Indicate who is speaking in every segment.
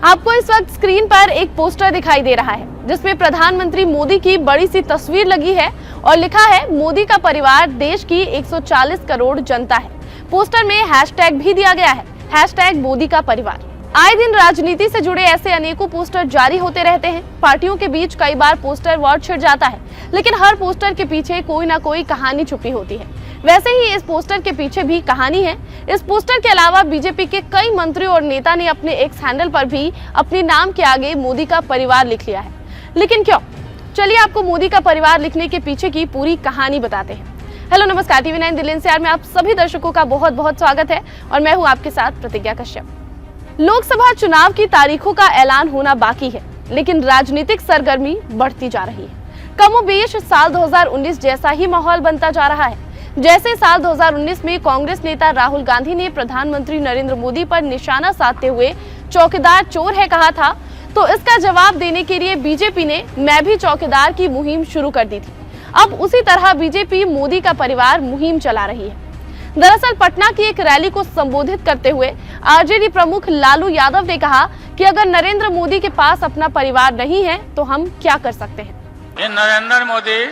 Speaker 1: आपको इस वक्त स्क्रीन पर एक पोस्टर दिखाई दे रहा है जिसमें प्रधानमंत्री मोदी की बड़ी सी तस्वीर लगी है और लिखा है मोदी का परिवार देश की 140 करोड़ जनता है। पोस्टर में हैशटैग भी दिया गया है, हैशटैग मोदी का परिवार। आए दिन राजनीति से जुड़े ऐसे अनेकों पोस्टर जारी होते रहते हैं। पार्टियों के बीच कई बार पोस्टर वॉर छिड़ जाता है, लेकिन हर पोस्टर के पीछे कोई ना कोई कहानी छुपी होती है। वैसे ही इस पोस्टर के पीछे भी कहानी है। इस पोस्टर के अलावा बीजेपी के कई मंत्री और नेता ने अपने एक्स हैंडल पर भी अपने नाम के आगे मोदी का परिवार लिख लिया है। लेकिन क्यों? चलिए आपको मोदी का परिवार लिखने के पीछे की पूरी कहानी बताते हैं। हेलो नमस्कार, TV9 दिल्ली NCR में आप सभी दर्शकों का बहुत बहुत स्वागत है और मैं हूं आपके साथ प्रतिज्ञा कश्यप। लोकसभा चुनाव की तारीखों का ऐलान होना बाकी है, लेकिन राजनीतिक सरगर्मी बढ़ती जा रही है। कमोबेश साल 2019 जैसा ही माहौल बनता जा रहा है। जैसे साल 2019 में कांग्रेस नेता राहुल गांधी ने प्रधानमंत्री नरेंद्र मोदी पर निशाना साधते हुए चौकीदार चोर है कहा था, तो इसका जवाब देने के लिए बीजेपी ने मैं भी चौकीदार की मुहिम शुरू कर दी थी। अब उसी तरह बीजेपी मोदी का परिवार मुहिम चला रही है। दरअसल पटना की एक रैली को संबोधित करते हुए आरजेडी प्रमुख लालू यादव ने कहा कि अगर नरेंद्र मोदी के पास अपना परिवार नहीं है तो हम क्या कर सकते हैं।
Speaker 2: ये नरेंद्र मोदी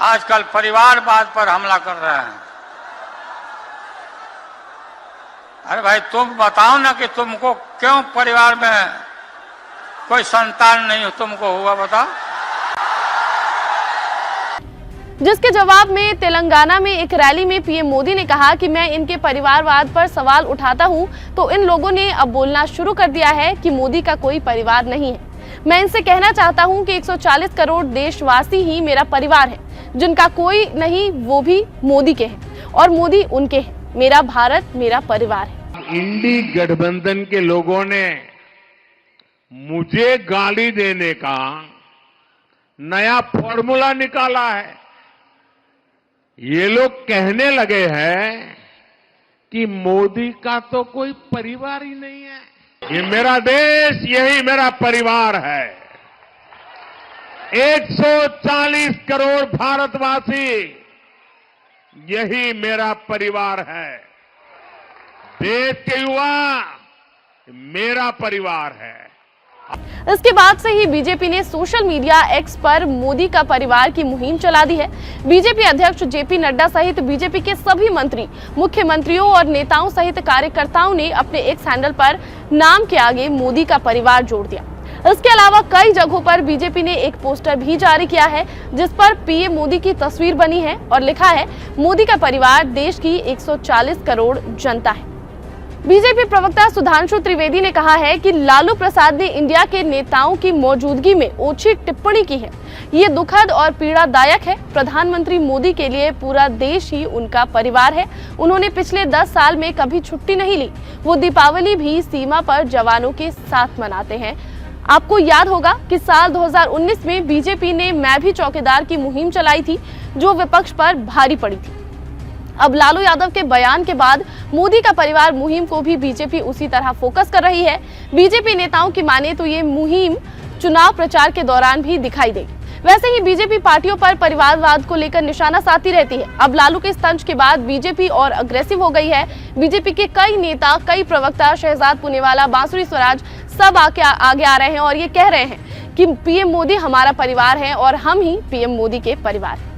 Speaker 2: आजकल परिवारवाद पर हमला कर रहे हैं। अरे भाई तुम बताओ ना कि तुमको क्यों परिवार में कोई संतान नहीं तुमको हुआ, बताओ।
Speaker 1: जिसके जवाब में तेलंगाना में एक रैली में पीएम मोदी ने कहा कि मैं इनके परिवारवाद पर सवाल उठाता हूं, तो इन लोगों ने अब बोलना शुरू कर दिया है कि मोदी का कोई परिवार नहीं है। मैं इनसे कहना चाहता हूं कि 140 करोड़ देशवासी ही मेरा परिवार है। जिनका कोई नहीं वो भी मोदी के हैं और मोदी उनके हैं। मेरा भारत मेरा परिवार है।
Speaker 3: इंडी गठबंधन के लोगों ने मुझे गाली देने का नया फॉर्मूला निकाला है। ये लोग कहने लगे हैं कि मोदी का तो कोई परिवार ही नहीं है। ये मेरा देश, यही मेरा परिवार है। 140 करोड़ भारतवासी, यही मेरा परिवार है। देश के युवा मेरा परिवार है।
Speaker 1: इसके बाद से ही बीजेपी ने सोशल मीडिया एक्स पर मोदी का परिवार की मुहिम चला दी है। बीजेपी अध्यक्ष जेपी नड्डा सहित बीजेपी के सभी मंत्री, मुख्यमंत्रियों और नेताओं सहित कार्यकर्ताओं ने अपने एक्स हैंडल पर नाम के आगे मोदी का परिवार जोड़ दिया। इसके अलावा कई जगहों पर बीजेपी ने एक पोस्टर भी जारी किया है जिस पर पीएम मोदी की तस्वीर बनी है और लिखा है मोदी का परिवार देश की 140 करोड़ जनता है। बीजेपी प्रवक्ता सुधांशु त्रिवेदी ने कहा है कि लालू प्रसाद ने इंडिया के नेताओं की मौजूदगी में ओछी टिप्पणी की है। ये दुखद और पीड़ादायक है। प्रधानमंत्री मोदी के लिए पूरा देश ही उनका परिवार है। उन्होंने पिछले 10 साल में कभी छुट्टी नहीं ली। वो दीपावली भी सीमा पर जवानों के साथ मनाते हैं। आपको याद होगा कि साल 2019 में बीजेपी ने मैं भी चौकीदार की मुहिम चलाई थी, जो विपक्ष पर भारी पड़ी थी। अब लालू यादव के बयान के बाद मोदी का परिवार मुहिम को भी बीजेपी उसी तरह फोकस कर रही है। बीजेपी नेताओं की माने तो ये मुहिम चुनाव प्रचार के दौरान भी दिखाई देगी। वैसे ही बीजेपी पार्टियों पर परिवारवाद को लेकर निशाना साधती रहती है। अब लालू के तंज के बाद बीजेपी और अग्रेसिव हो गई है। बीजेपी के कई नेता, कई प्रवक्ता, शहजाद पुनेवाला, बांसुरी स्वराज सब आगे आ रहे हैं और ये कह रहे हैं कि पीएम मोदी हमारा परिवार है और हम ही पीएम मोदी के परिवार हैं।